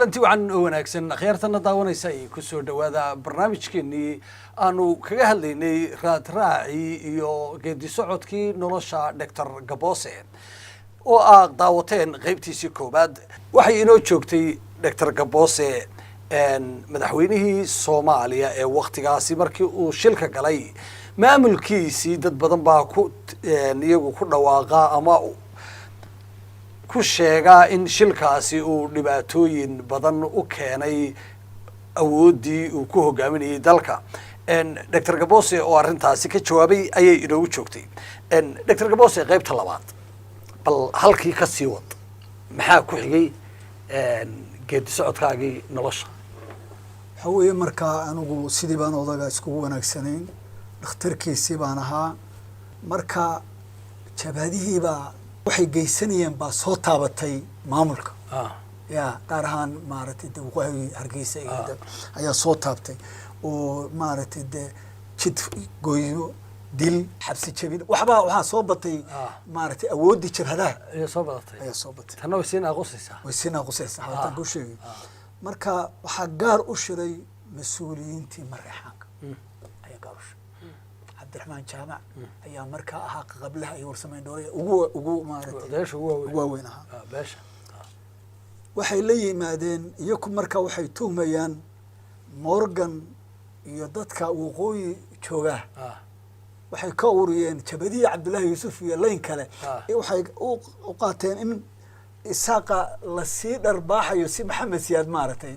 kulanti waxaan wanaagsan akhyaartana daawanaysa ay ku soo dhawaada barnaamijkeennii aanu kaga hadlaynay raadraaci iyo geedi socodkii nolosha Dr. Gaboose oo aad daawateen qaybtiisii koobaad waxay inoo joogtay Dr. Gaboose madaxweynihii Soomaaliya ee waqtigaasi markii uu shilka galay maamulkiisii dad badan baa ku iyagu ku dhawaaqa ama ku sheega in shilkaasi uu dhibaatooyin badan u keenay awoodii uu ku hogaaminayay dalka Dr. Gaboose oo arintaasi ka jawaabay ayay inoo joogtay Dr. Gaboose qaybta labaad bal halkii ka sii wad maxaa ku xigay geedi socodkaagii nolosha haweeye markaa anigu sidii baan odaga isku wanaagsanayn dhakhtarkiisii baan ahaa marka jabadihii baa waxay geysanayeen baa soo taabatay maamulka ya qaar ahaan maaragtay waqooyi Hargeysa ayaa soo taabtay oo maaragtay jid gooyo dil xabsi jabin waxaa soo batay maaragtay awoodii jabhadaha ayaa soo batay tanoo siin aqoonsaysa hawtan ku sheegay marka waxaa gaar u shiray mas'uuliyiintii Mareexaanka ayaa gaar u shiray Abdurrahman Jaamac ayaa markaa ahaa qablaha ay warsameyn doonay ugu maaragtay ugu weyn ahaa beesha waxay la yimaadeen iyagu markaa waxay tuhmayaan Morgan iyo dadka waqooyi jooga waxay ka uriyeen jabadii Cabdullaahi Yuusuf iyo layn kale waxay u qaateen in isaaqa la sii dharbaaxayo si Maxamed Siyaad maaragtay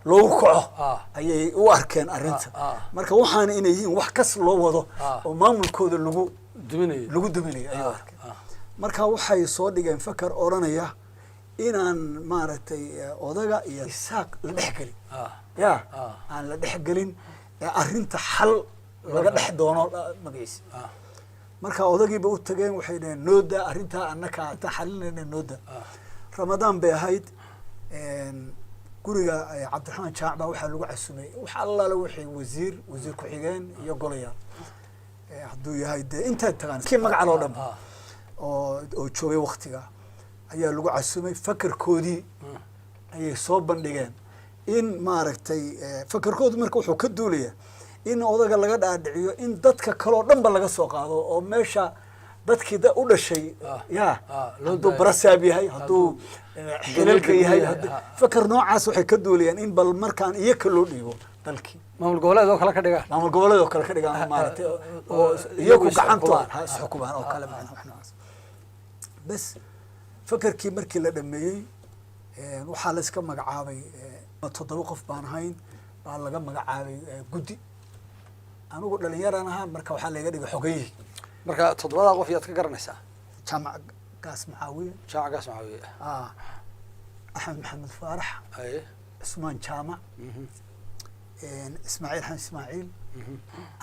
loogu kaco ayay u arkeen arinta marka waxaan inay yihiin wax kas loo wado oo maamulkooda lagu duminayo ayay arkeen marka waxay soo dhigeen fakar oranaya inaan maaragtay odaga iyo isaaq la dhexgelin aan la dhexgelin arinta xal laga dhex doono magaciisa marka odagiiba u tageen waxay dhaheen nooda arinta annaka ta xalinayna nooda Ramadaan bay ahayd guriga Cabdiraxmaan Jaamac waxa lagu casumay wax allaale wixii wasiir ku xigeen iyo golayaal haduu yahay inta tagaan kii magac loo dham oo joogay waqtiga ayaa lagu casumay fakarkoodii ayay soo bandhigeen in maaragtay fakarkoodu marka wuxuu ka duulaya in odaga laga dhaadhiciyo in dadka kale oo dhanba laga soo qaado oo meesha dadkii u dhashay haduu barasaab yahay haduu xilalka yahay fakar noocaas waxay ka duulayaan in bal markaan iyaga loo dhiibo dalkii maamul goboleed oo kale ka dhigaan maaragtay oo iyagu gacantooda xukumaan oo kale macnaheedu bas fakarkii markii la dhameeyay waxaa la iska magacaabay 7 qof baan ahayn baa laga magacaabay guddi anigu dhalinyarana ahaa marka waxaa laga dhigay xogeeyay marka 7 qof yaad ka garanaysaa Jaamac Gaas Macaawiye Axmed Maxamed Faarax Ismaan Jaamac Ismaaciil Xasan Ismaaciil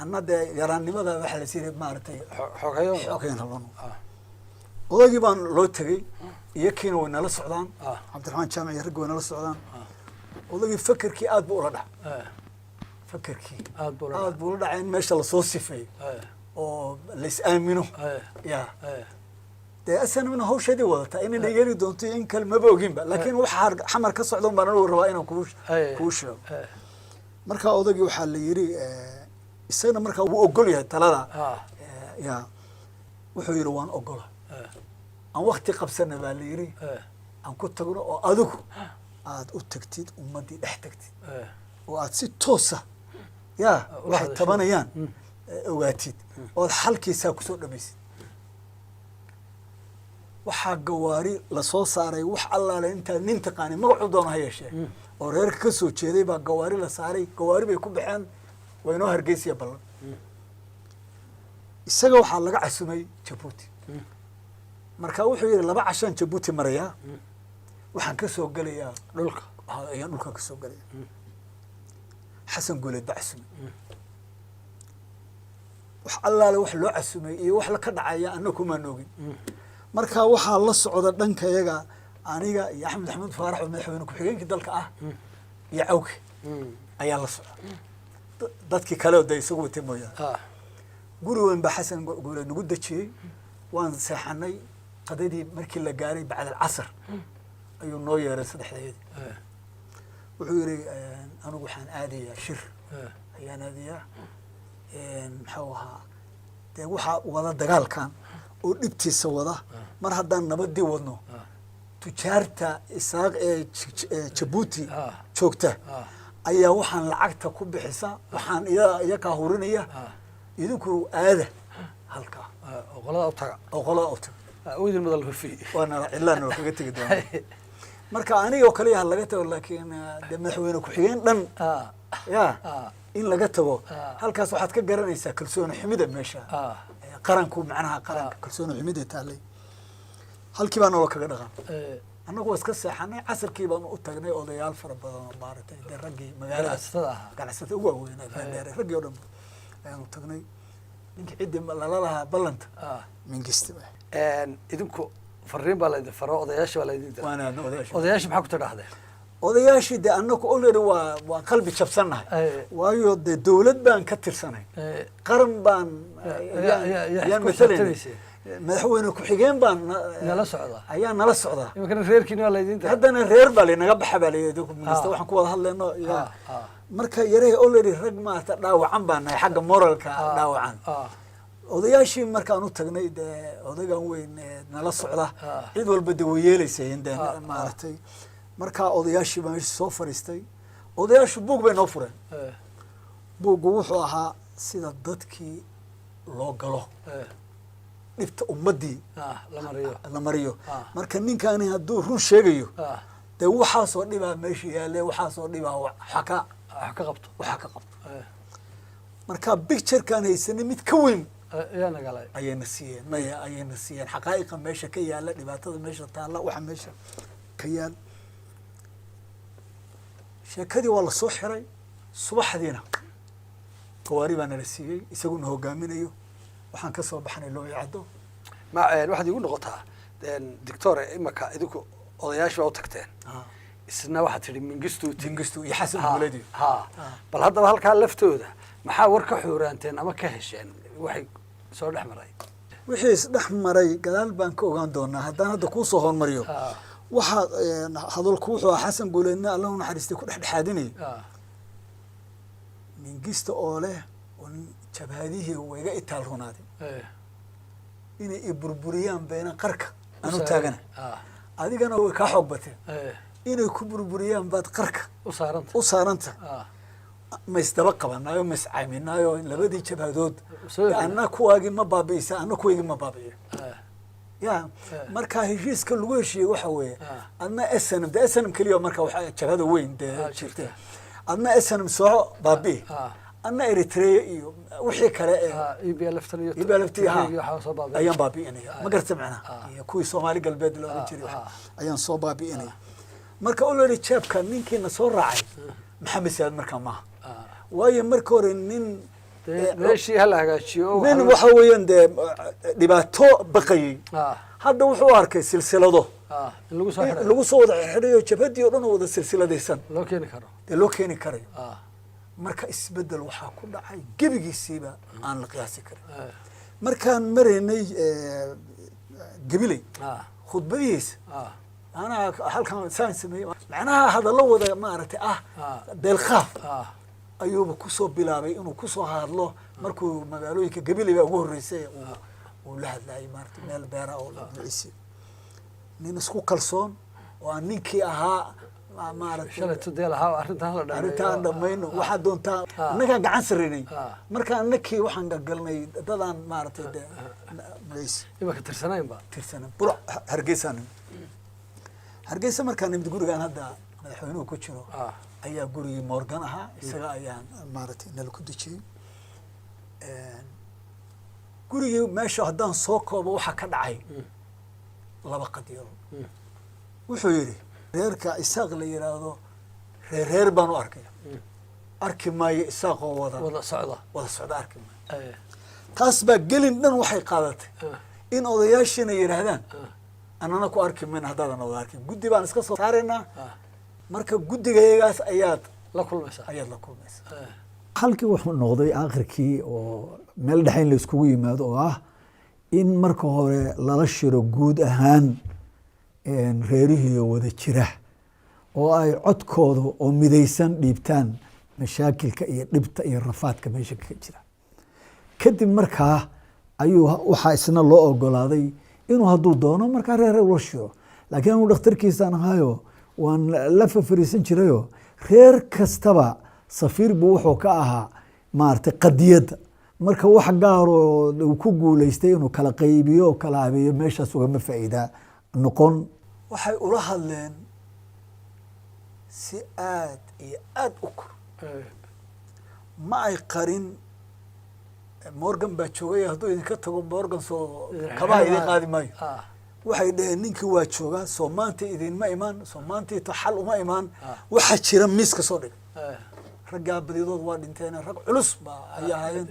annada yaraannimada waxa la siiyay maartay xogeeyay rabano odagii baan loo tagay iyakiina way nala socdaan Cabdiraxmaan Jaamac iyo rag way nala socdaan odagii fakarkii aad buu ula dhacay fakarkii aad buu ula dhacay in meesha la soo sifay oo la is aamino asana hawsheedii wadata in ay yari doonto in kalmaba oginba laakiin waxa xamar ka socdo baan uu rabaa inaan ku sheego marka odagii waxa la yiri isagana marka uu ogol yahay talada wuxuu yiri waan ogol aan waqti qabsana baa la yiri aan ku tagno oo adigu aad u tagtid ummadii dhex tagtid oo aad si toos ah waxay tabanayaan ogaatid oo xalkiisa ku soo dhamaysid waxa gawaari la soo saaray wax allaale inta nin taqaan magacu doona hayeshay oo reerka ka soo jeeday baa gawaari la saaray gawaari bay ku baxeen wayno Hargeysa ballan isaga waxa laga casumay Djibouti marka wuxuu yiri 2 cashan Djibouti maraya waxaan ka soo galayaa dhulka ka soo galaya Xasan Guuleed Bacsun wax allaale wax loo casumay iyo wax la ka dhacaya anagu ma noogin marka waxa la socda dhankayaga aniga iyo Axmed Maxamed Faarax oo madaxweyne ku xigeenka dalka ah iyo Cawke ayaa la socda dadkii kale oo isagu watay mooyaan gurigan ba Xasan Guuleed nagu dajiyay waan seexanay qadadii markii la gaaray bacda العصر ayuu noo yeeray saddexdeedii wuxuu yidhi anigu waxaan aadayaa shir ayaan aadayaa muxuu ahaa dee waxaa wada dagaalkan oo dhibtiisa wada mar haddaan nabadii wadno tujaarta isaaq ee jabuuti joogta ayaa waxaan lacagta ku bixisa waxaan iyakaa hurinaya idinku aada halkaa qolada u taga idin madal hufi waana cilaan oo kaga tegi doona marka anigoo kaliya laga tago laakiin de madaxweyne ku-xigeen dhan ya in laga tago halkaas waxaad ka garanaysaa kalsooni xumida meesha qaranku macnaha qaranka kalsooni xumida taalay halkii baa nolol kaga dhaqan annagu waa iska seexanay casarkii baan u tagnay odayaal fara badan oo maaragtay dee raggii magaalada ganacsatada ugu waaweynaa dheere raggii oo dhan ayaanu tagnay ninkii ciddii lala lahaa ballanta mingiste idinku fariin baa laydin faro odayaasha baa laydin dira waana odayaasha maxaa ku tidhaahdeen odayaashii dee annagu already waa qalbi jabsannahay waayo dee dawlad baan ka tirsanay qaran baan yaan masalayna madaxweyne ku-xigeen baan nala socdaa ayaa nala socdaa imankana reerkiina waa laydin dira haddana reer baa laynaga baxa baa layidhi minista waxaan ku wada hadlayno marka yarahe already rag maarata dhaawacan baan nahay xagga moralka dhaawacan odayaashii markaan u tagnay dee odaygan weyn nala socda cid walba dee way yeelaysayeen dee maaragtay markaa odayaashii baa meesha soo fadhiistay odayaashu buug bay noo fureen buuggu wuxuu ahaa sida dadkii loo galo dhibta ummaddii la mariyo marka ninkaani hadduu run sheegayo dee waxaasoo dhibaa meesha yaalle waxaasoo dhibaa waxa ka qabto marka picturekaan haysanay mid ka weyn ayayna siiyeen xaqaa'iqa meesha ka yaalla dhibaatada meesha taalla waxa meesha ka yaal sheekadii waa lasoo xiray subaxdiina gawaari baa nala siiyey isaguna hogaaminayo waxaan ka soo baxnay loo icado waxaad igu noqotaa doctore imaka idinku odayaasha baa u tagteen isna waxaad tidhi mingistu iyo xasan guuledi bal haddaba halkaa laftooda maxaa war ka xuuraanteen ama ka hesheen waxay soo dhex maray wixii isdhex maray gadaal baan ka ogaan doonaa haddaan hadda kuu soo hormariyo waxaa hadalku wuxuu ahaa xasan guuleedna allahu naxariistay ku dhexdhexaadinayay mingista oo leh jabhadihii wayga itaal runaaday inay i burburiyaan beena qarka aanu taagana adigana way kaa xoog bateen inay ku burburiyaan baad qarka u saaranta ma isdaba qabanaayo ma iscaaminaayo labadii jabhadood anna kuwaagii ma baabi'isa anna kuwaygii ma baabi'iyo ya markaa heshiiska lagu heshiiyey waxa weeye adna snm de snm keliya marka waxa jabhada weyn dee jirta adna snm soo baabi'i anna eritrea iyo wixii kale ayaan baabi'inaya ma garta macnaha iyo kuwii soomaali galbeed la oran jiray ayaan soo baabi'inaya marka already jeebka ninkiina soo raacay maxamed saad markaa maaha waayo marka hore nin meeshii hala hagaajiyo nin waxa weeyaan dee dhibaato baqayay hadda wuxuu arkay silsilado lagu soo wada xidhayo jabhadii oo dhan oo wada silsiladaysan loo keeni karayo marka isbedel waxaa ku dhacay gebigiisiiba aan la qiyaasi karin markaan maraynay gabiley khudbadihiisa anaa halkan saan sameeyey macnaha hadallo wada maaragtay deelkhaaf ayuuba kusoo bilaabay inuu kusoo hadlo markuu magaalooyinka gabiley baa ugu horreysay uu la hadlayay maaragtay meel beera oo magaciisi nin isku kalsoon oo aan ninkii ahaa arrintaan dhamayno waxaa doontaa innagaan gacan sarreynay marka annakii waxaan galgalnay dadaan maaragtay de magaciisi imaka tirsanaynba bur hargeysa markaan nimid gurigaan hadda madaxweynuhu ku jiro ayaa gurigii morgan ahaa isaga ayaan maaragtay nala ku dejiyey gurigii meesha haddaan soo koobo waxaa ka dhacay laba qadiyado wuxuu yidhi reerka isaaq la yidhaahdo reer baan u arkaya arki maayo isaaqoo wada socda arki maayo taas baa gelin dhan waxay qaadatay in odayaashiina yidhaahdaan annana ku arki mayna haddaadan wada arkin guddi baan iska soo saaraynaa marka guddigayagaas ayaad la kulmaysaa halkii wuxuu noqday aakhirkii oo meel dhexe in la iskugu yimaado oo ah in marka hore lala shiro guud ahaan reerihiiyo wada jira oo ay codkooda oo midaysan dhiibtaan mashaakilka iyo dhibta iyo rafaadka meesha ka jira. kadib markaa ayuu waxaa isna loo ogolaaday inuu hadduu doono markaa reer ula shiro. laakiin anuu dhakhtarkiisaan ahaayo waan la fafariisan jirayo reer kastaba safiir buu wuxuu ka ahaa maaragtay qadiyadda. marka wax gaaroo uu ku guulaystay inuu kala qaybiyo oo kala habeeyo meeshaas ugama faa'iida noqon. waxay ula hadleen si aad iyo aad u kor, ma ay qarin. Morgan baa joogay, hadduu idinka tago Morgan soo kabaa idin qaadi maayo. waxay dhaheen ninkii waa joogaa, soo maanta idinma imaan, soo maantiito xal uma imaan, waxaa jira miiska soo dhig. raggaa badidood waa dhinteen, rag culus baa ay ahaayeen.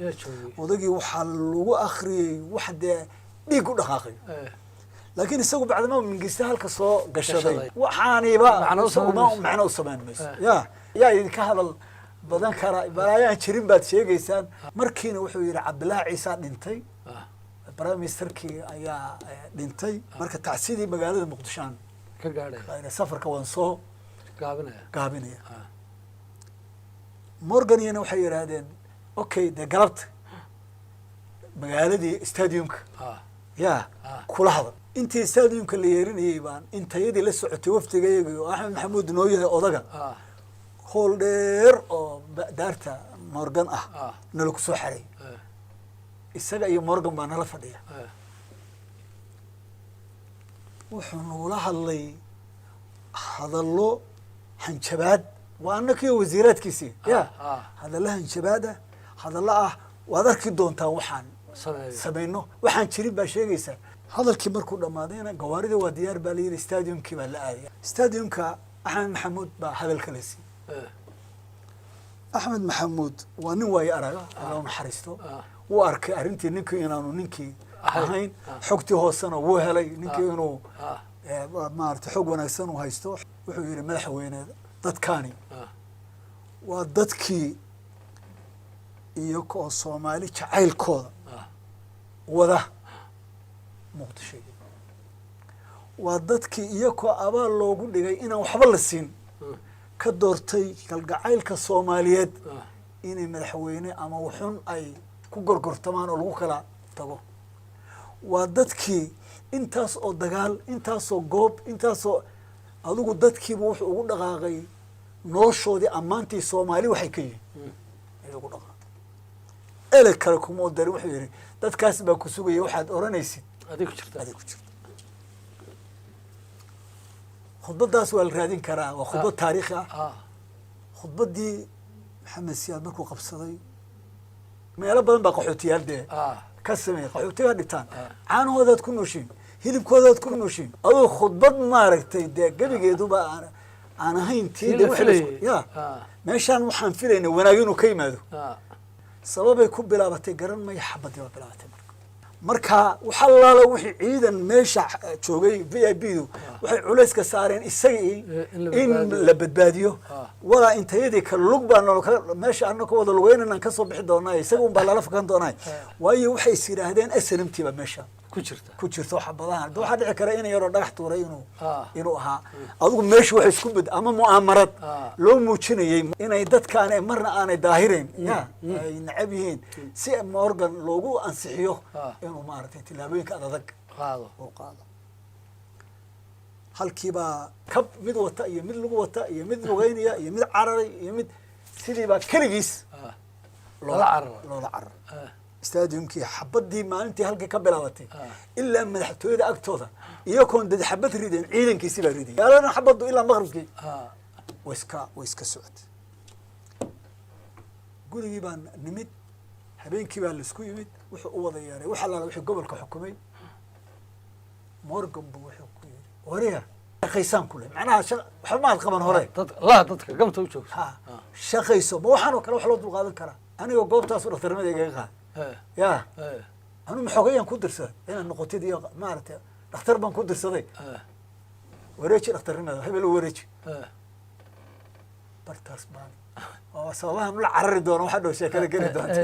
odagii waxaa lagu akhriyey wax dee dhiig u dhaqaaqay. laakiin isagu bacdama mingista halka soo gashaday waxaaniba macno u samayn mayso. yaa idinka hadal badan kara balaayaan jirin baad sheegaysaan. markiina wuxuu yidhi cabdillaahi ciisa dhintay, prime ministerkii ayaa dhintay. marka tacsidii magaalada muqdishoan ka gaadhay safarka waan soo gaabinaya. Morgan iyana waxay yidhaahdeen okay dee galabta magaaladii stadiumka kula hadal. intii stadiumka la yeerinayay baan intayadii la socotay waftigayga oo axmed maxamuud noo yahay odaga hool dheer oo daarta Morgan nala ku soo xaray. isaga iyo Morgan baa nala fadhiya. wuxuu nagula hadlay hadallo hanjabaad, waa annakii wasiiraadkiisii hadalla hanjabaada, hadalla waad arki doontaan waxaan samayno, waxaan jirin baa sheegaysaa. hadalkii markuu dhammaadayna gawaarida waa diyaar baa layidhi, stadiumkii baa la aadaya. stadiumka axmed maxamuud baa hadalka la siiyey. axmed maxamuud waa nin waayo araga, alla naxariisto. wuu arkay arrintii ninkii inaanu ninkii ahayn, xogtii hoosena wuu helay ninkii inuu maaragtay xog wanaagsan uu haysto. wuxuu yidhi madaxweyne dadkaani waa dadkii iyaga oo Soomaali jacaylkooda wada muqdisho, waa dadkii iyagoo abaal loogu dhigay inaan waxba la siin ka doortay kalgacaylka Soomaaliyeed inay madaxweyne ama wuxun ay ku gorgortamaan oo lagu kala tago. waa dadkii intaas oo dagaal, intaasoo goob, intaasoo adigu dadkiiba wuxuu ugu dhaqaaqay noloshoodii ammaantii Soomaali waxay ka yihiin ay ugu dhaqaaqay. ele kale kuma darin. wuxuu yidhi dadkaas baa ku sugaya, waxaad oranaysid adigu jirta. khudbadaas waa la raadin karaa, waa khudbad taariikhi ah. khudbaddii maxamed siyaad markuu qabsaday meelo badan baa qaxootiyaal dee ka sameeyay. qaxootigaa dhibtaan, caanahoodaad ku nooshiin, hilibkoodaad ku nooshiin. aduu khudbad maaragtay dee gebigeeduba aan ahayn tii meeshaan waxaan filaynay wanaag inuu ka yimaado. sababay ku bilaabatay garan maya, xabadii baa bilaabatay. marka waxa laala wixii ciidan meesha joogay VIP-du waxay culays ka saareen isagii in la badbaadiyo. walaa intayadii ka lug baa meesha annaka wada lugeynayaan ka soo bixi doonaa, isaga un baa lala fakan doonaa. waayo waxay is yidhaahdeen SNMT baa meesha ku jirto xabadahan. waxaa dhici kara in yaroo dhagax tuuray inuu ahaa. adigu meesha waxay isku bed ama mu'aamarad loo muujinayay inay dadkaan marna aanay daahirayn, ay nacab yihiin, si Morgan loogu ansixiyo inuu maaragtay tilaabooyinka adag qaado. halkiibaa kab mid wata iyo mid lagu wata iyo mid lugeynaya iyo mid cararay iyo mid sidiibaa keligiis loola carar. stadiumkii xabadii maalintii halkii ka bilaabatay ilaa madaxtooyada agtooda iyagoon dad xabad rideen, ciidankiisii baa ridayay. yaalana xabaddu ilaa maqribkii way iska socotay. gurigii baan nimid, habeenkii baa laisku yimid. wuxuu u wada yeeray wax allaala wixii gobolka xukumay. Morgan buu wuxuu ku yidhi wariya shaqaysaan ku leh, macnaha waxba maad qaban hore dadka gamta u joogto shaqayso. ma waxaanoo kale wax loo dulqaadan karaa? anigoo goobtaasu dhakhtarnimada igaga qaad anu maxoogayaan ku dirsaday inaad noqotid iyo maaragtay dhakhtar baan ku dirsaday. wareeji dhakhtarnimada, hebel u wareeji. bartaas baan oo sababahan ula carari doono waxa dhow sheekada geli doonta.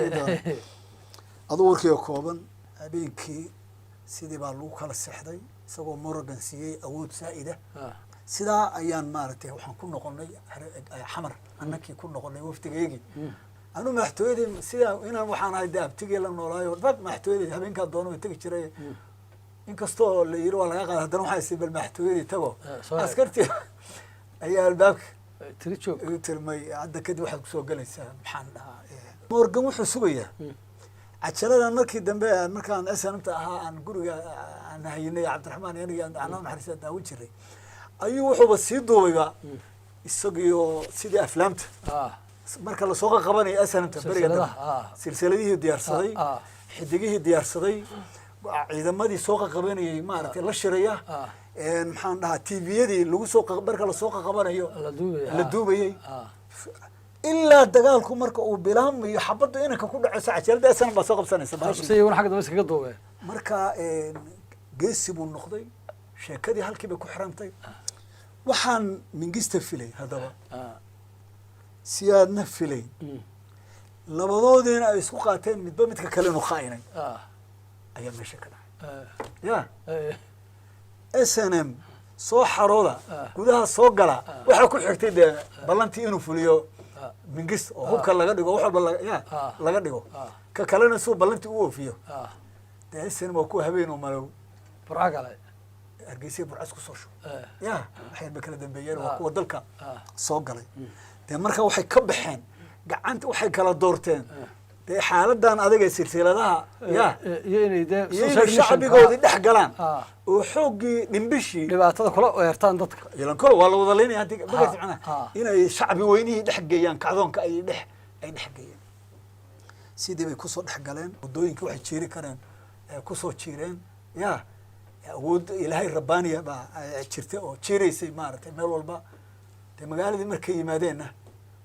aduu warkiiga kooban, habeenkii sidii baa lagu kala seexday isagoo Morgan siiyey awood saa'ida sidaa ayaan maaragtay waxaan ku noqonay xamar annakii ku noqonay wafdigeygii anu madaxtooyadii sidaa inaan waxaan ahay dee abtigii la noolaayo dad madaxtooyadii habeenkaa doona way tegi jiray inkastoo la yiri waa laga qaada haddana waxaa isi bal madaxtooyadii tago askartii ayaa albaabka igu tilmay hadda kadib waxaad kusoo gelaysaa maxaan dhahaa Morgan wuxuu sugayaa cajaladan markii dambe markaan SNMta ahaa aan guriga aan haynay Cabdiraxmaan aniga aan naxariista daawin jiray ayuu wuxuuba sii duubayba isagoo sidii aflaamta marka la soo qabanay SNMta bariga silsiladihii diyaarsaday xidigihii diyaarsaday ciidamadii soo qabanayay maaragtay la shiraya maxaan dhahaa TV-yadii lagu soo marka la soo qabanayo la duubayay ilaa dagaalku marka uu bilaamayo xabaddu inanka ku dhacayso cajalada SNM baa soo qabsanaysa sayaguna xagga dambe iskaga duubeen marka geesi buu noqday sheekadii halkii bay ku xirantay waxaan mingista filay haddaba si aadna filay labadoodiina ay isku qaateen midba midka kale inuu khaa'inay ayaa meesha ka dhacay ya SNM soo xarooda gudaha soo gala waxaa ku xigtay dee ballantii inuu fuliyo mingis oo hubka laga dhigo wax walba laga dhigo ka kalena suu ballantii u oofiyo dee SNM waa kuwa habeen oo malow burca kale hargeysa burcas ku soo shubo ya waxay kala dambeeyeen waa kuwa dalka soo galay dee marka waxay ka baxeen gacanta waxay kala doorteen dee xaaladan adiga silsiladaha ya iyo inay dee shacbigoodii dhex galaan oo xoogii dhimbishii dhibaatada kula eertaan dadka ilan kol waa la wada leynaya hadii magac macna inay shacbi weynihii dhex geeyaan kacdoonka ay dhex geeyeen sidii bay ku soo dhex galeen wadooyinkii waxay jiiri kareen ku soo jiireen ya awood ilaahay rabbaaniya baa jirtay oo jiiraysay maaragtay meel walba dee magaaladii markay yimaadeenna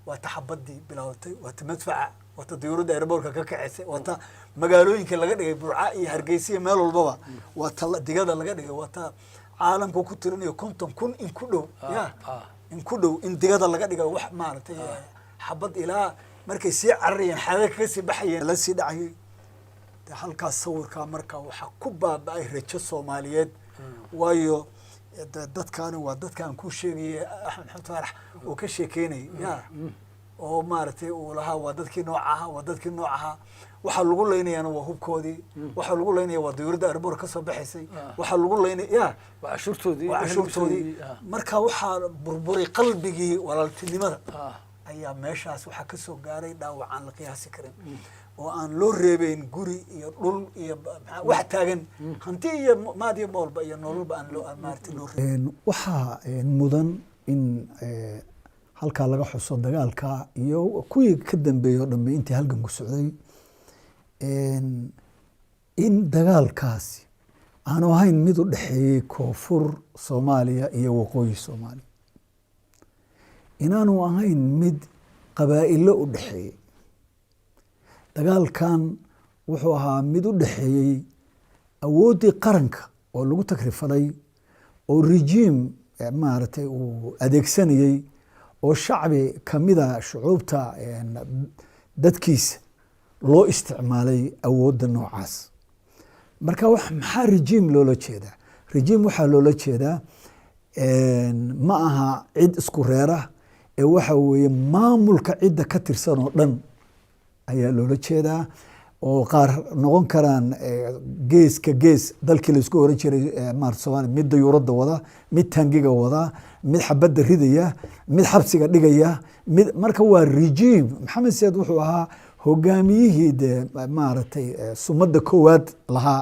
waa taxabadii bilaabatay waa madfaca wata diyuuradda airbortka ka kacaysay wata magaalooyinka laga dhigay burca iyo hargeysa meel walbaba wata digada laga dhigay wata caalamku ku tirinayo 50,000 in ku dhow ya in ku dhow in digada laga dhigay wax maaragtay xabad ilaa markay sii cararayeen xadaka ka sii baxayeen la sii dhacay halkaas sawirka marka waxa ku baabay rajo Soomaaliyeed waayo dadkaan waa dadkaan ku sheegay Axmed Xamed Faarax oo ka sheekeynay ya oo maaragtay uu lahaa waa dadkii noocaha waxa lagu leeynayaa waa hubkoodii waxa lagu leeynayaa waa diyuuradda airport ka soo baxaysay waxa lagu leeynayaa waa ashurtoodii marka waxa burburay qalbigii walaaltinimada ayaa meeshaas waxa ka soo gaaray dhaawac aan la qiyaasi karin oo aan loo reebeyn guri iyo dhul iyo wax taagan hanti iyo maadiyo boolba iyo nololba aan loo maartay loo reebeyn waxa mudan in halka laga xuso dagaalka iyo kuwii ka dambeeyay dhammaan intii halgan ku socday in dagaalkaasi aanu ahayn mid u dhaxeeyay koonfur Soomaaliya iyo waqooyi Soomaaliya inaanu ahayn mid qabaa'ilo u dhaxeeyay dagaalkan wuxuu ahaa mid u dhaxeeyay awoodii qaranka oo lagu takrifalay oo regime maaragtay uu adeegsanayay oo shacbi kamida shucuubta dadkiisa loo isticmaalay awoodda noocaas marka maxaa regime loola jeedaa regime waxaa loola jeedaa ma aha cid isku reera ee waxa weeye maamulka cidda ka tirsan oo dhan ayaa loola jeedaa oo qaar noqon karaan geeska gees dalkii la isku oran jiray maarta Soomaaliya mid dayuuradda wada mid tangiga wada mid xabadda ridaya mid xabsiga dhigaya mid marka waa regime Maxamed Siyaad wuxuu ahaa hogaamiyihii maaragtay sumadda koowaad lahaa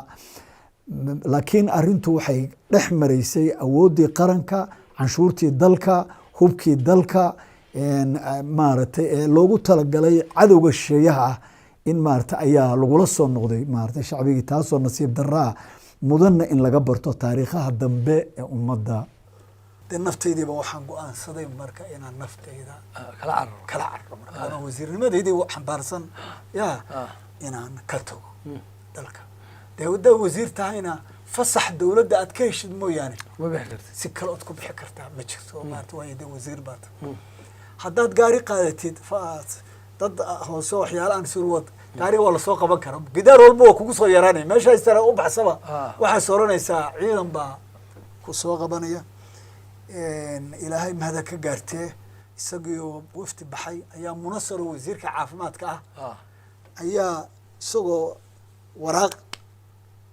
laakiin arrintu waxay dhex maraysay awoodii qaranka canshuurtii dalka hubkii dalka maaragtay loogu talagalay cadowga shisheeyaha in maaragtay ayaa lagula soo noqday maaragtay shacbigii taasoo nasiib daraa mudanna in laga barto taariikhaha dambe ee ummadda dee naftaydiiba waxaan go'aansaday marka inaan naftayda kala cararo marka wasiirnimadeydii xambaarsan ya inaan ka tago dalka dee wadda wasiir tahayna fasax dawladda aad ka heshid mooyaane ma bixi kartid si kale aad ku bixi kartaa ma jirto maaragtay waa dee wasiir baad haddaad gaari qaadatid dad hoose waxyaalo aan surwad gaari waa la soo qaban karaa gidaar walba waa kugu soo yaraanay meesha istara u baxsaba waxaa sooranaysaa ciidan baa ku soo qabanaya ilaahay mahada ka gaartee isagiioo wafti baxay ayaa munasaro wasiirka caafimaadka ah ayaa isagoo waraaq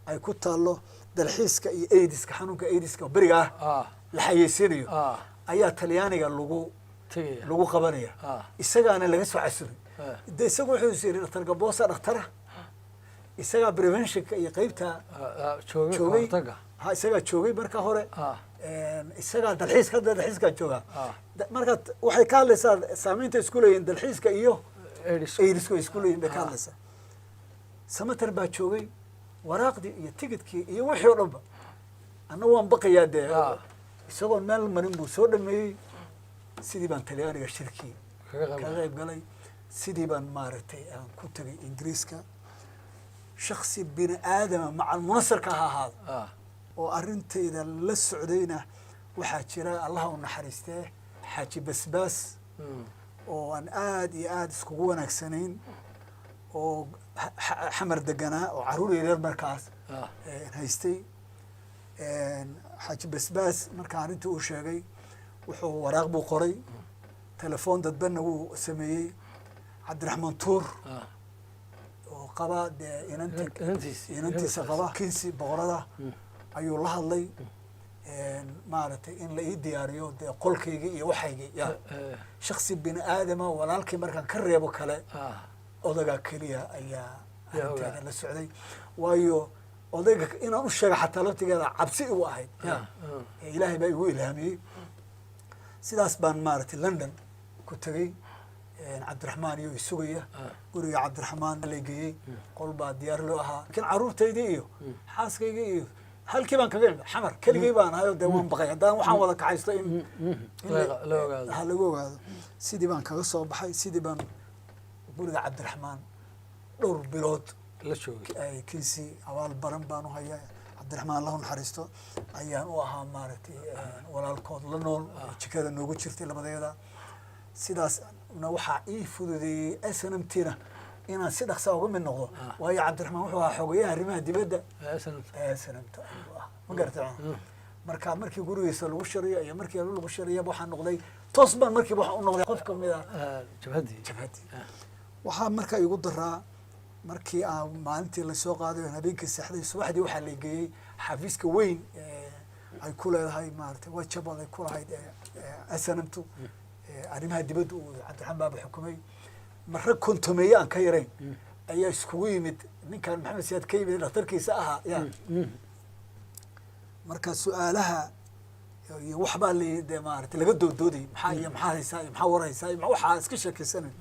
ay ku taallo dalxiiska iyo aidiska xanuunka aidiska beriga la xayeysiinayo ayaa talyaaniga lagu qabanaya isagaana laga soo casubay de isagu wuxuu is yidhi dhaktar Gaboosa dhakhtara isagaa preventionka iyo qaybta joogay isagaa joogay marka hore isagaa dalxiiska jooga marka waxay ka hadlaysaa saamaynta isku leeyihiin dalxiiska iyo aidiska isku leeyihiin bay ka hadlaysaa samatar baa joogay waraaqdii iyo tigidkii iyo wixii oo dhanba anna waan baqayaa dee isagoo meel marin buu soo dhameeyey sidii baan talyaaniga shirkii kaga qayb galay sidii baan maaragtay aan ku tegay ingiriiska shaksi bini aadama macal munasarka ha ahaado oo arrintayda la socdayna waxaa jira allaha u naxariistee xaaji basbaas oo aan aad iyo aad iskugu wanaagsanayn oo xamar deganaa oo caruur yaryar markaas haystay xaaji basbaas markaa arrintii uu sheegay wuxuu waraaq buu qoray telefoon dadbanna wuu sameeyey cabdiraxmaan tuur oo qaba dee inantiisa qaba kinsi boqorada ayuu la hadlay maaragtay in la ii diyaariyo dee qolkaygii iyo waxaygii ya shaksi bini aadama walaalkii markaan ka reebo kale odagaa keliya ayaa arrinteeda la socday waayo odayga inaan u sheega xataa laftigeeda cabsi igu ahayd ya ilaahay baa igu ilhaamiyey sidaas baan maaragtay London ku tegey cabdiraxmaan iyo isugaya guriga cabdiraxmaan la geeyey qol baa diyaar loo ahaa laakiin caruurtaydii iyo xaaskaygii iyo halkii baan kaga imid xamar keligay baan ahayo dee waan baqay haddaan waxaan wada kacaysto in lagu ogaado sidii baan kaga soo baxay sidii baan guriga cabdiraxmaan dhowr bilood la joogay kinsi abaal baran baan u hayaa cabdiraxmaan lahu naxariisto ayaan u ahaa maaragtay walaalkood la nool jikada noogu jirtay labadeeda sidaasna waxaa ii fududeeyey SNMT-na inaan si dhaqsa uga mid noqdo waayo cabdiraxmaan wuxuu ahaa xogeyaha arrimaha dibadda SNMT ma garatay marka markii gurigiisa lagu shariyo iyo markii lagu shariyaba waxaan noqday toos baan markiiba waxaan u noqday qof ka mid ah jabhadii waxaa marka igu daraa markii aan maalintii la soo qaaday habeenkii saxday subaxdii waxaa la geeyey xafiiska weyn ay ku leedahay maaragtay wajabad ay ku lahayd SNMT arrimaha dibadda uu cabdiraxmaan baaba xukumay marra kontomeeye aan ka yarayn ayaa iskugu yimid ninkan maxamed siyaad ka yimid dhakhtarkiisa ahaa ya marka su-aalaha iyo waxbaa de maaragtay laga doodooday maxaa haysaa iyo maxaa warhaysaa iyo waxaa iska sheekaysanay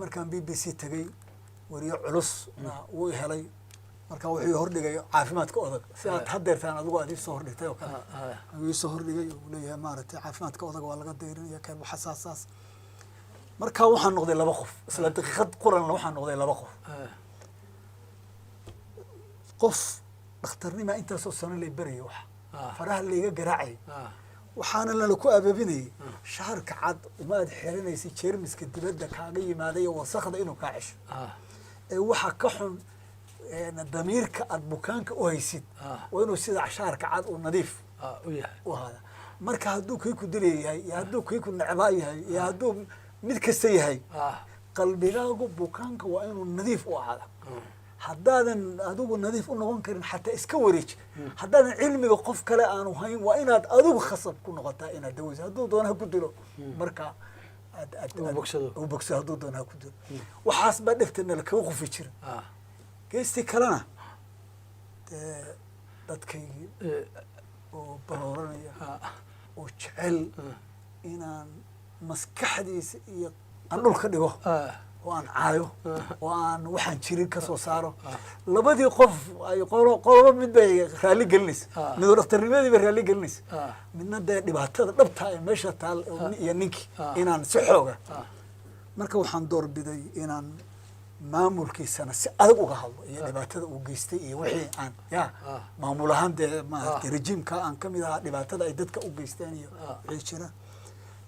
markaan BBC tagay wariyo culusna wuu helay marka wuxuu hordhigay caafimaadka odag sidaad hadeertaan adigu aad soo hordhigtay oo kale ayuu soo hordhigay uu leeyahay maaragtay caafimaadka odag waa laga dayrinaya kan xasaas marka waxaan noqday laba qof isla daqiiqad quran waxaan noqday laba qof dhakhtarnima intaasoo sano lay barayo wax faraha layga garaacay waxaana lala ku abaabinayay shaharka cad umaad xirinaysay jeermiska dibadda kaaga yimaaday oo wasakda inuu kaa cesho waxa ka xun damiirka aad bukaanka u haysid waa inuu sida shaharka cad uu nadiif u ahaada marka hadduu kii ku dilayahay iyo hadduu kii ku necbaa yahay iyo hadduu mid kasta yahay qalbigaagu bukaanka waa inuu nadiif u ahaada haddaadan adigu nadiif u noqon karin xataa iska wareeji haddaadan cilmiga qof kale aanu hayn waa inaad adigu khasab ku noqotaa inaad daweyso hadduu doona ha ku dilo marka u bogsado hadduu doona ha ku dilo waxaas baa dhegtana lakaga qufi jira geestii kalena dee dadkaygii oo barooranaya oo jecel inaan maskaxdiisa iyo aan dhul ka dhigo oo aan caayo oo aan waxaan jirin ka soo saaro labadii qof ay qoloba mid bay raali gelinaysa midoo dhakhtarnimadii bay raali gelinaysa midna dee dhibaatada dhabta ee meesha taal iyo ninkii inaan si xooga marka waxaan doorbiday inaan maamulkiisana si adag uga hadlo iyo dhibaatada uu geystay iyo wixii aan ya maamul ahaan dee maaragtay rejiimka aan ka mid ahaa dhibaatada ay dadka u geysteen iyo wixii jira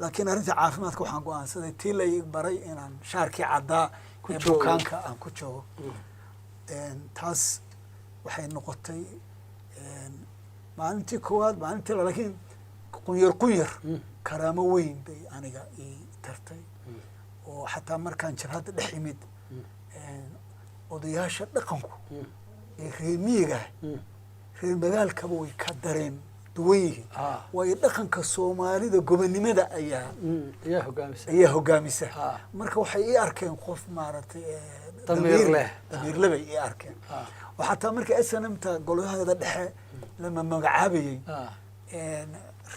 laakiin arrinta caafimaadka waxaan go'aansaday tii la baray inaan shaarkii caddaa ee bukaanka aan ku joogo taas waxay noqotay maalintii koowaad maalintii laakiin qunyar karaamo weyn bay aniga ii tartay oo xataa markaan jabhadda dhex imid odayaasha dhaqanku ee reer miyiga reer magaalkaba way ka dareen duwan yihiin waayo dhaqanka soomaalida gobonimada ayaa hogaamisa marka waxay ii arkeen qof maaragtay damiir le bay ii arkeen oo xataa markii snmta golaheeda dhexe lama magacaabayey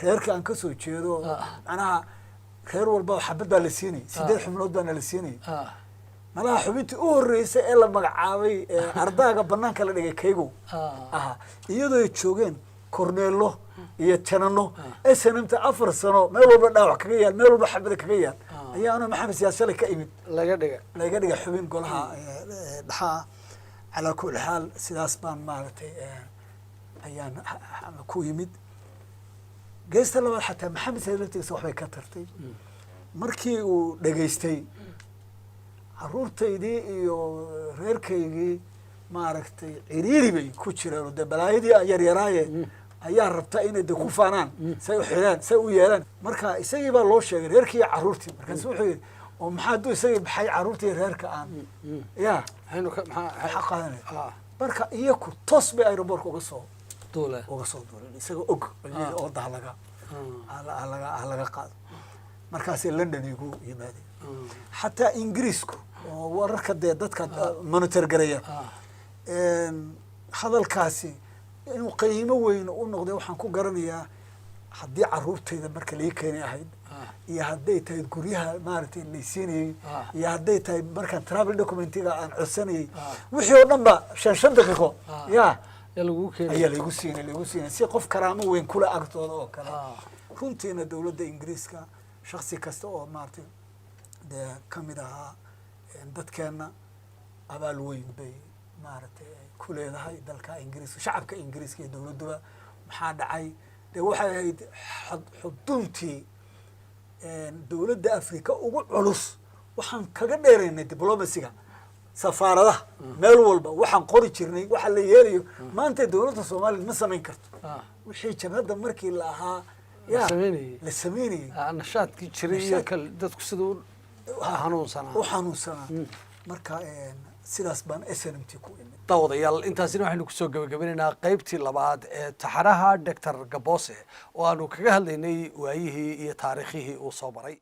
reerka aan kasoo jeedo macnaha reer walba xabad baa la siinayay 8 xubnood baana la siinayay malaha xubintii u horreysay ee la magacaabay ardaaga banaanka la dhigay kaygu iyadoo ay joogeen korneelo iyo janano snmta 4 sano meel walba dhaawac kaga yaal meel walba xabada kaga yaal ayaana maxamed siyaasale ka imid laga dhiga xubin golaha dhaxaa calaa kulli xaal sidaas baan maaragtay ayaan ku yimid geesta labaad xataa maxamed siyaasale laftiisa waxbay ka tartay markii uu dhageystay caruurtaydii iyo reerkaygii maaragtay ciriiri bay ku jireen oo dee balaayadii yaryaraaye ayaa rabta inay de ku faanaan say u xidhaan say u yeelaan marka isagii baa loo sheegay reerkii iyo carruurtii markaasu wuxuu yidhi oo maxaa hadduu isagii baxay carruurtii reerka aan ya maxaa qaadanaya marka iyaku toos bay aeroboortka uga soo duuleen isagoo og oo dahlaga laga qaado markaasay london igu yimaadeen xataa ingiriisku oo wararka dee dadka monitor garaya hadalkaasi inuu qiimo weyn u noqday waxaan ku garanayaa haddii carruurtayda marka lai keenay ahayd iyo hadday tahay guryaha maaragtay laysiinayey iyo hadday tahay markaan travel documentiga aan codsanayey wixii oo dhan ba 5 daqiiqo ayaa laygu siinay si qof karaamo weyn kula agtooda oo kale runtiina dowladda ingiriiska shaksi kasta oo maaragtay dee kamid ahaa dadkeena abaal weyn bay maaragtay ku leedahay dalka ingiriiska shacabka ingiriiska iyo dowladduba maxaa dhacay dee waxay ahayd xuduntii dowladda afrika ugu culus waxaan kaga dheeraynay diblomaciga safaaradaha meel walba waxaan qori jirnay waxa la yeelayo maanta dowladda soomaaliya ma samayn karto wixii jabhadda markii la ahaa la sameynayay nashaadkii jiray iyo dadku siduu u xanuunsanaa marka sidaas baan snmt ku imid daawadayaal intaasina waxaynu kusoo gabagabinaynaa qaybtii labaad ee taxanaha doctor Gaboose oo aanu kaga hadlaynay waayihii iyo taariikhihii uu soo maray